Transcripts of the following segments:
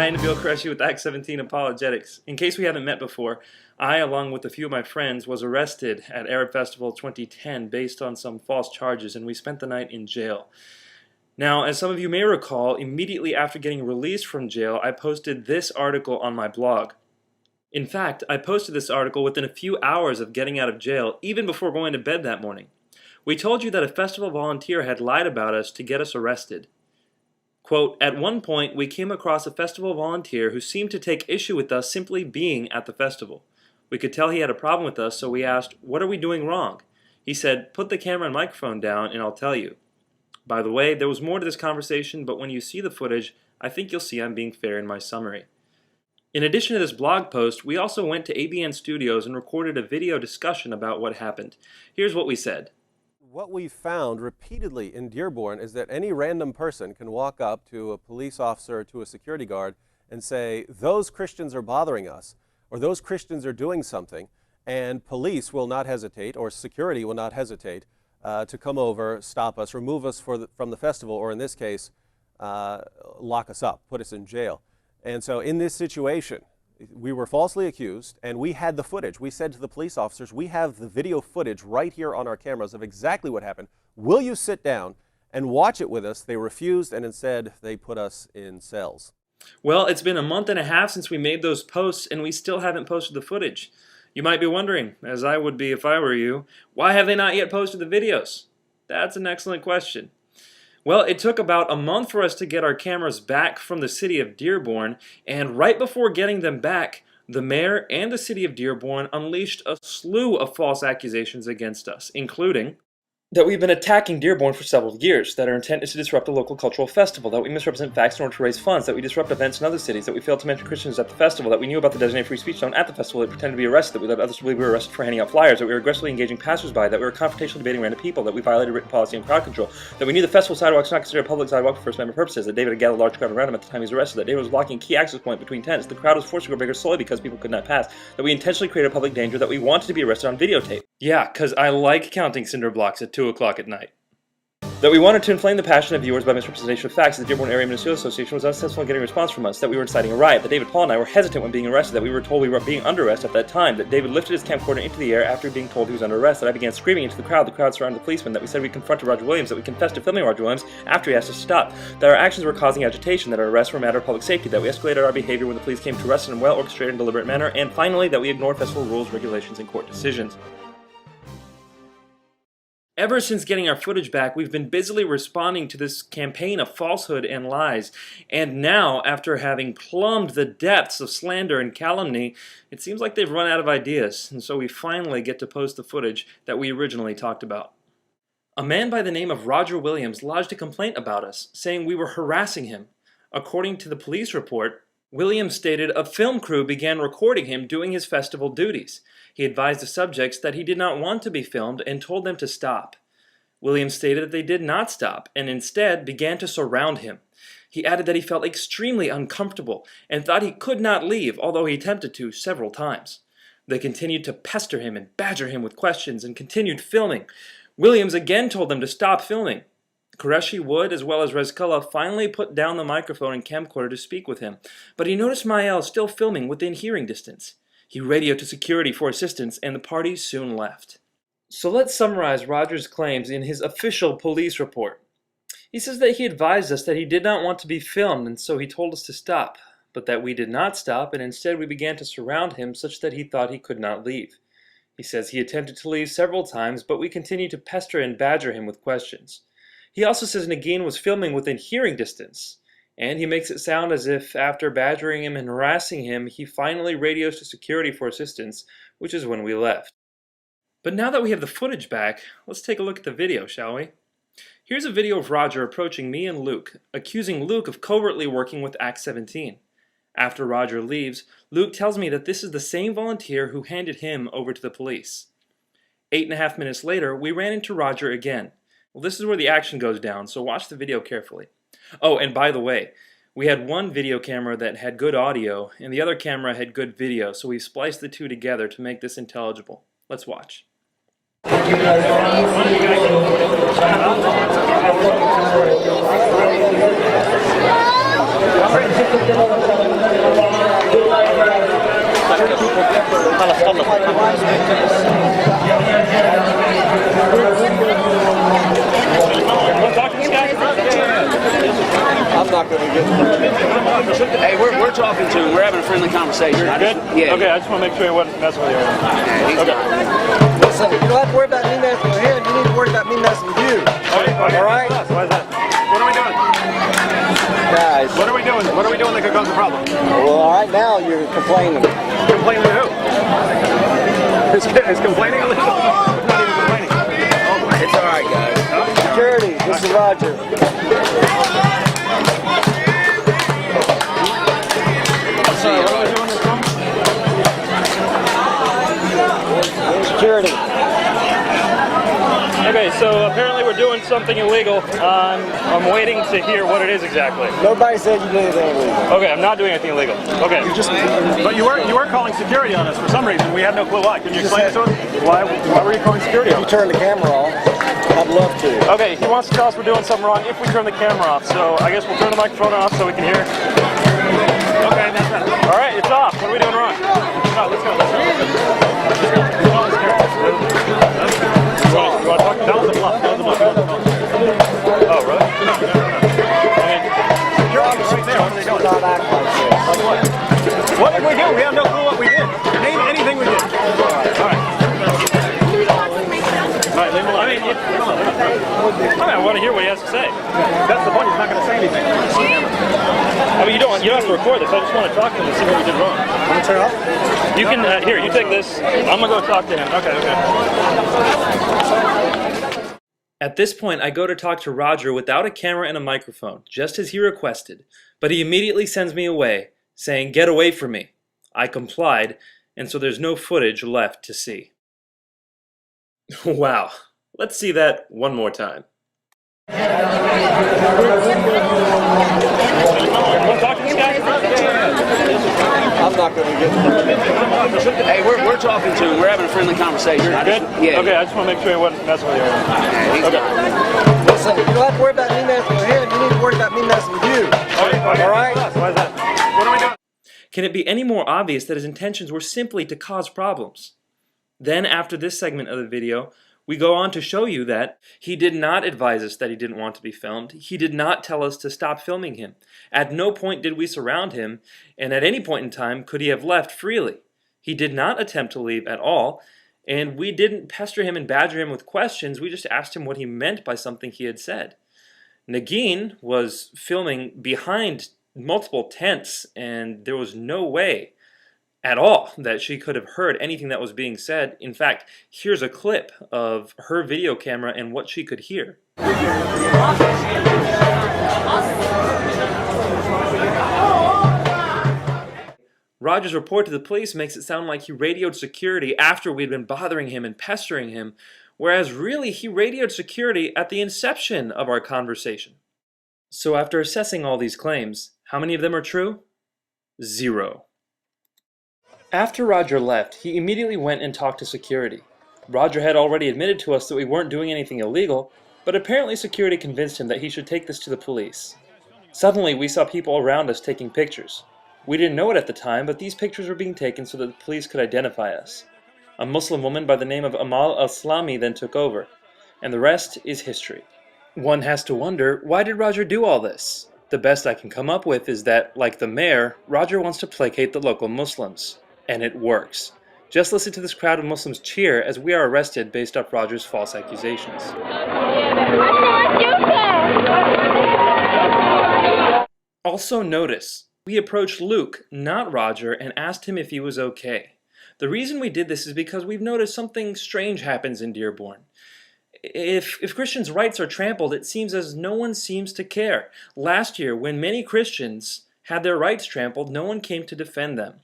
Hi, Nabil Qureshi with Act 17 Apologetics. In case we haven't met before, I, along with a few of my friends, was arrested at Arab Festival 2010 based on some false charges, and we spent the night in jail. Now, as some of you may recall, immediately after getting released from jail, I posted this article on my blog. In fact, I posted this article within a few hours of getting out of jail, even before going to bed that morning. We told you that a festival volunteer had lied about us to get us arrested. Quote, at one point, we came across a festival volunteer who seemed to take issue with us simply being at the festival. We could tell he had a problem with us, so we asked, what are we doing wrong? He said, put the camera and microphone down and I'll tell you. By the way, there was more to this conversation, but when you see the footage, I think you'll see I'm being fair in my summary. In addition to this blog post, we also went to ABN Studios and recorded a video discussion about what happened. Here's what we said. What we found repeatedly in Dearborn is that any random person can walk up to a police officer or to a security guard and say, those Christians are bothering us, or those Christians are doing something, and police will not hesitate, or security will not hesitate, to come over, stop us, remove us from the festival, or in this case, lock us up, put us in jail. And so in this situation, we were falsely accused, and we had the footage. We said to the police officers, we have the video footage right here on our cameras of exactly what happened. Will you sit down and watch it with us? They refused, and instead they put us in cells. Well, it's been a month and a half since we made those posts, and we still haven't posted the footage. You might be wondering, as I would be if I were you, why have they not yet posted the videos? That's an excellent question. Well, it took about a month for us to get our cameras back from the city of Dearborn, and right before getting them back, the mayor and the city of Dearborn unleashed a slew of false accusations against us, including that we've been attacking Dearborn for several years, that our intent is to disrupt a local cultural festival, that we misrepresent facts in order to raise funds, that we disrupt events in other cities, that we failed to mention Christians at the festival, that we knew about the designated free speech zone at the festival, that we pretended to be arrested, that we let others believe we were arrested for handing out flyers, that we were aggressively engaging passersby, that we were confrontationally debating random people, that we violated written policy and crowd control, that we knew the festival sidewalks were not considered a public sidewalk for First Amendment purposes, that David had gathered a large crowd around him at the time he was arrested, that David was blocking a key access point between tents, the crowd was forced to go bigger solely because people could not pass, that we intentionally created a public danger, that we wanted to be arrested on videotape. Yeah, because I like counting cinder blocks at 2 o'clock at night. That we wanted to inflame the passion of viewers by misrepresentation of facts, that the Dearborn Area Ministerial Association was unsuccessful in getting a response from us, that we were inciting a riot, that David, Paul, and I were hesitant when being arrested, that we were told we were being under arrest at that time, that David lifted his camcorder into the air after being told he was under arrest, that I began screaming into the crowd surrounded the policeman, that we said we confronted Roger Williams, that we confessed to filming Roger Williams after he asked us to stop, that our actions were causing agitation, that our arrests were a matter of public safety, that we escalated our behavior when the police came to arrest us in a well-orchestrated and deliberate manner, and finally, that we ignored festival rules, regulations, and court decisions. Ever since getting our footage back, we've been busily responding to this campaign of falsehood and lies. And now, after having plumbed the depths of slander and calumny, it seems like they've run out of ideas. And so we finally get to post the footage that we originally talked about. A man by the name of Roger Williams lodged a complaint about us, saying we were harassing him. According to the police report, Williams stated a film crew began recording him doing his festival duties. He advised the subjects that he did not want to be filmed and told them to stop. Williams stated that they did not stop and instead began to surround him. He added that he felt extremely uncomfortable and thought he could not leave, although he attempted to several times. They continued to pester him and badger him with questions and continued filming. Williams again told them to stop filming. Qureshi, Wood, as well as Rezkullah finally put down the microphone and camcorder to speak with him, but he noticed Mael still filming within hearing distance. He radioed to security for assistance, and the party soon left. So let's summarize Roger's claims in his official police report. He says that he advised us that he did not want to be filmed, and so he told us to stop, but that we did not stop, and instead we began to surround him such that he thought he could not leave. He says he attempted to leave several times, but we continued to pester and badger him with questions. He also says Nagin was filming within hearing distance, and he makes it sound as if after badgering him and harassing him, he finally radios to security for assistance, which is when we left. But now that we have the footage back, let's take a look at the video, shall we? Here's a video of Roger approaching me and Luke, accusing Luke of covertly working with Act 17. After Roger leaves, Luke tells me that this is the same volunteer who handed him over to the police. 8.5 minutes later, we ran into Roger again. Well, this is where the action goes down, so watch the video carefully. Oh, and by the way, we had one video camera that had good audio, and the other camera had good video, so we spliced the two together to make this intelligible. Let's watch. I'm not going to get. Hey, we're talking to him. We're having a friendly conversation. Good? Yeah. Okay, I just want to make sure he wasn't messing with you. Yeah, he's Okay. not. Listen, you don't have to worry about me messing with him. You need to worry about me messing with you. Okay. All right? Why is that? What are we doing? Guys. What are we doing? What are we doing that could cause a problem? Well, all right, now you're complaining. Complaining to who? Is complaining illegal? It's not even complaining. It's all right, guys. Security, this is Roger. Sorry, what are we doing this from? Security. Okay, so apparently we're doing something illegal. I'm waiting to hear what it is exactly. Nobody said you did anything illegal. Okay, I'm not doing anything illegal. Okay. But you were calling security on us for some reason. We had no clue why. Can you explain it to us? Why were you calling security on You us? turn the camera off. I'd love to. Okay, he wants to tell us we're doing something wrong if we turn the camera off. So I guess we'll turn the microphone off so we can hear. Okay, that's better. All right, it's off. What are we doing wrong? No, let's go. You want to talk? That was a bluff. That was a bluff. That was a bluff. Oh, really? Security's right there. What are they doing? Not act like this. What did we do? We have no clue what we did. Name anything we did. All right. All right, leave him alone. I want to hear what he has to say. That's the point. He's not going to say anything. I mean, you don't have to record this. I just want to talk to him and see what we did wrong. Want to turn it off? You can, here, you take this. I'm going to go talk to him. Okay. At this point, I go to talk to Roger without a camera and a microphone, just as he requested. But he immediately sends me away, saying, "Get away from me." I complied, and so there's no footage left to see. Wow. Let's see that one more time. Want to talk to this guy? I'm not going to get. Hey, we're talking to him. We're having a friendly conversation. Good? Yeah. Okay, I just want to make sure he wasn't messing with you. Yeah, he's Okay. not. Listen, you don't have to worry about me messing with him. You need to worry about me messing with you. Okay. All right? Why is that? What are we doing? Can it be any more obvious that his intentions were simply to cause problems? Then, after this segment of the video, we go on to show you that he did not advise us that he didn't want to be filmed. He did not tell us to stop filming him. At no point did we surround him, and at any point in time could he have left freely. He did not attempt to leave at all, and we didn't pester him and badger him with questions. We just asked him what he meant by something he had said. Nagin was filming behind multiple tents, and there was no way at all that she could have heard anything that was being said. In fact, here's a clip of her video camera and what she could hear. Roger's report to the police makes it sound like he radioed security after we'd been bothering him and pestering him, whereas really he radioed security at the inception of our conversation. So after assessing all these claims, how many of them are true? 0. After Roger left, he immediately went and talked to security. Roger had already admitted to us that we weren't doing anything illegal, but apparently security convinced him that he should take this to the police. Suddenly, we saw people around us taking pictures. We didn't know it at the time, but these pictures were being taken so that the police could identify us. A Muslim woman by the name of Amal al-Islami then took over, and the rest is history. One has to wonder, why did Roger do all this? The best I can come up with is that, like the mayor, Roger wants to placate the local Muslims. And it works. Just listen to this crowd of Muslims cheer as we are arrested based off Roger's false accusations. Also notice, we approached Luke, not Roger, and asked him if he was okay. The reason we did this is because we've noticed something strange happens in Dearborn. If Christians' rights are trampled, it seems as no one seems to care. Last year, when many Christians had their rights trampled, no one came to defend them.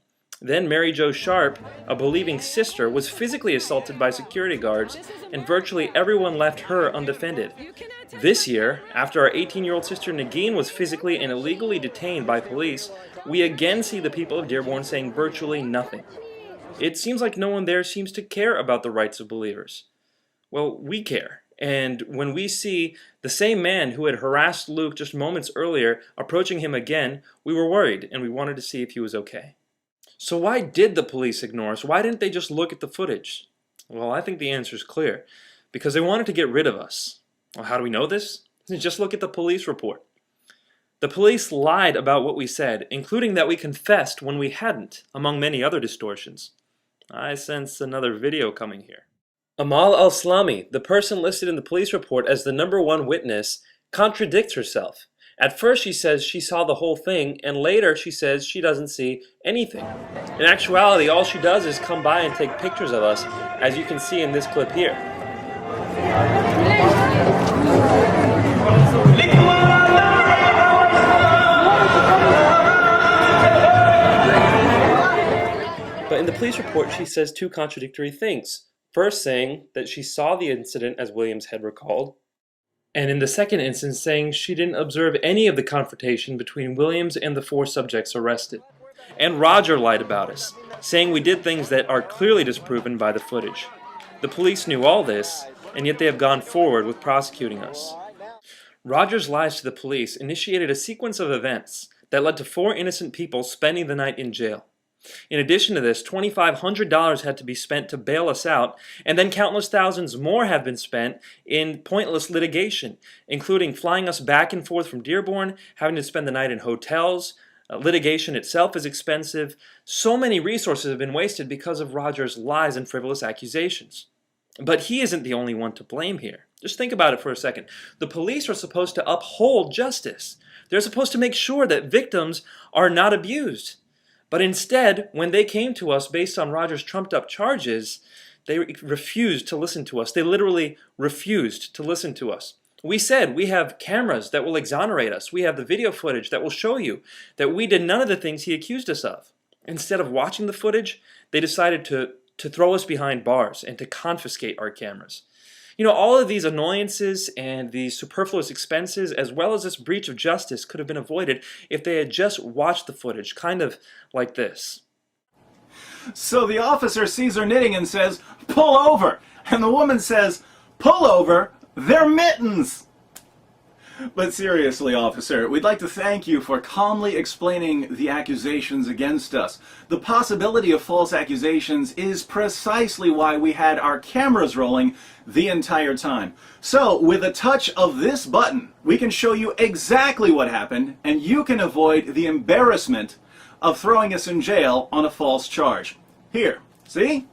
Then Mary Jo Sharp, a believing sister, was physically assaulted by security guards, and virtually everyone left her undefended. This year, after our 18-year-old sister Nagin was physically and illegally detained by police, we again see the people of Dearborn saying virtually nothing. It seems like no one there seems to care about the rights of believers. Well, we care, And when we see the same man who had harassed Luke just moments earlier approaching him again, we were worried and we wanted to see if he was okay. So why did the police ignore us? Why didn't they just look at the footage? Well, I think the answer is clear. Because they wanted to get rid of us. Well, how do we know this? Just look at the police report. The police lied about what we said, including that we confessed when we hadn't, among many other distortions. I sense another video coming here. Amal al-Islami, the person listed in the police report as the #1 witness, contradicts herself. At first she says she saw the whole thing, and later she says she doesn't see anything. In actuality, all she does is come by and take pictures of us, as you can see in this clip here. But in the police report, she says two contradictory things. First saying that she saw the incident as Williams had recalled, and in the second instance saying she didn't observe any of the confrontation between Williams and the 4 subjects arrested. And Roger lied about us, saying we did things that are clearly disproven by the footage. The police knew all this, and yet they have gone forward with prosecuting us. Roger's lies to the police initiated a sequence of events that led to 4 innocent people spending the night in jail. In addition to this, $2,500 had to be spent to bail us out, and then countless thousands more have been spent in pointless litigation, including flying us back and forth from Dearborn, having to spend the night in hotels. Litigation itself is expensive. So many resources have been wasted because of Roger's lies and frivolous accusations. But he isn't the only one to blame here. Just think about it for a second. The police are supposed to uphold justice. They're supposed to make sure that victims are not abused. But instead, when they came to us based on Roger's trumped-up charges, they refused to listen to us. They literally refused to listen to us. We said, we have cameras that will exonerate us. We have the video footage that will show you that we did none of the things he accused us of. Instead of watching the footage, they decided to throw us behind bars and to confiscate our cameras. You know, all of these annoyances and these superfluous expenses, as well as this breach of justice, could have been avoided if they had just watched the footage, kind of like this. So the officer sees her knitting and says, "Pull over." And the woman says, "Pull over? They're mittens." But seriously, officer, we'd like to thank you for calmly explaining the accusations against us. The possibility of false accusations is precisely why we had our cameras rolling the entire time. So, with a touch of this button, we can show you exactly what happened, and you can avoid the embarrassment of throwing us in jail on a false charge. Here, see?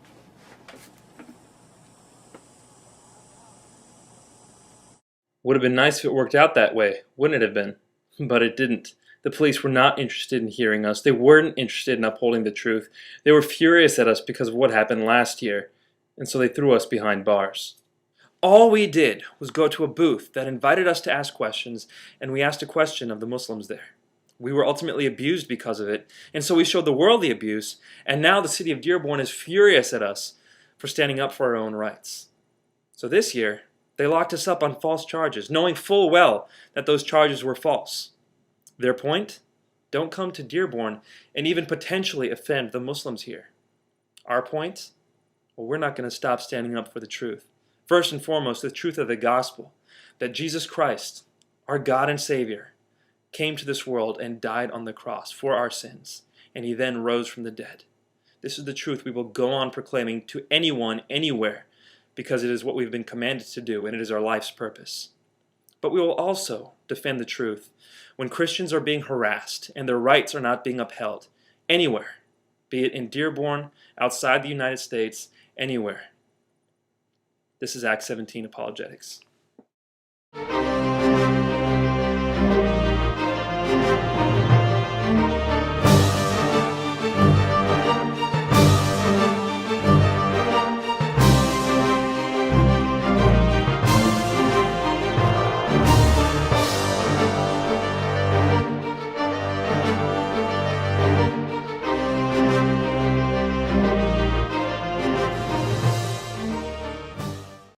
Would have been nice if it worked out that way, wouldn't it have been? But it didn't. The police were not interested in hearing us. They weren't interested in upholding the truth. They were furious at us because of what happened last year, and so they threw us behind bars. All we did was go to a booth that invited us to ask questions, and we asked a question of the Muslims there. We were ultimately abused because of it, and so we showed the world the abuse, and now the city of Dearborn is furious at us for standing up for our own rights. So this year, they locked us up on false charges, knowing full well that those charges were false. Their point? Don't come to Dearborn and even potentially offend the Muslims here. Our point? Well, we're not going to stop standing up for the truth. First and foremost, the truth of the gospel, that Jesus Christ, our God and Savior, came to this world and died on the cross for our sins, and he then rose from the dead. This is the truth we will go on proclaiming to anyone, anywhere, because it is what we've been commanded to do, and it is our life's purpose. But we will also defend the truth when Christians are being harassed and their rights are not being upheld, anywhere, be it in Dearborn, outside the United States, anywhere. This is Act 17 Apologetics.